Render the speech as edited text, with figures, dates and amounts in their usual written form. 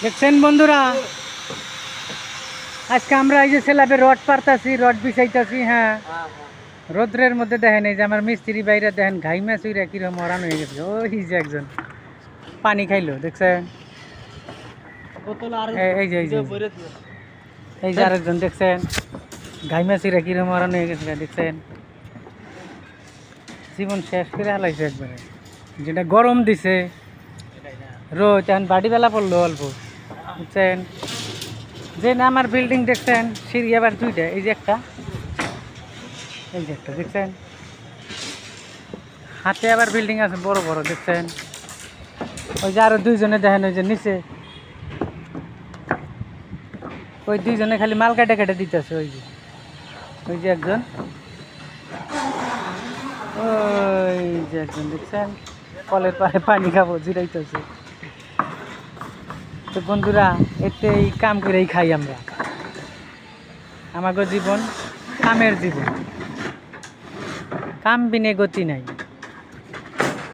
দেখছেন বন্ধুরা, আজকে আমরা এই যে সেলাবে রড পারতাছি, রড বিছাইতাছি। হ্যাঁ, রোদ্রের মধ্যে দেখেন এই যে আমার মিস্ত্রি বাইরে দেখেন ঘাই মাছ উইরা কিরকম মরান হয়ে গেছে। ওই যে একজন পানি খাইলো, দেখছেন? এই যে এই যে আরেকজন দেখছেন ঘাই মাছ উইরা কিরকম মরান হয়ে গেছে, দেখছেন? জীবন শেষ করে হালাইছে একবারে। যেটা গরম দিছে রোদ, এখন বাড়ি বেলা পড়লো অল্প, বুঝছেন? যে না আমার বিল্ডিং দেখছেন সিঁড়ি আবার দুইটা, এই যে একটা, এই যে একটা দেখছেন, হাতে আবার বিল্ডিং আছে বড় বড়, দেখছেন? ওই যে আরো দুইজনে দেখেন ওই যে নিচে, ওই দুইজনে খালি মাল কাটে কাটে দিতেছে। ওই যে একজন, ওই যে একজন দেখছেন কলের পাড়ে পানি খাবো জিরাইতেছে। তো বন্ধুরা, এতেই কাম করেই খাই আমরা। আমাগো জীবন কামের জীবন, কাম বিনে গতি নাই।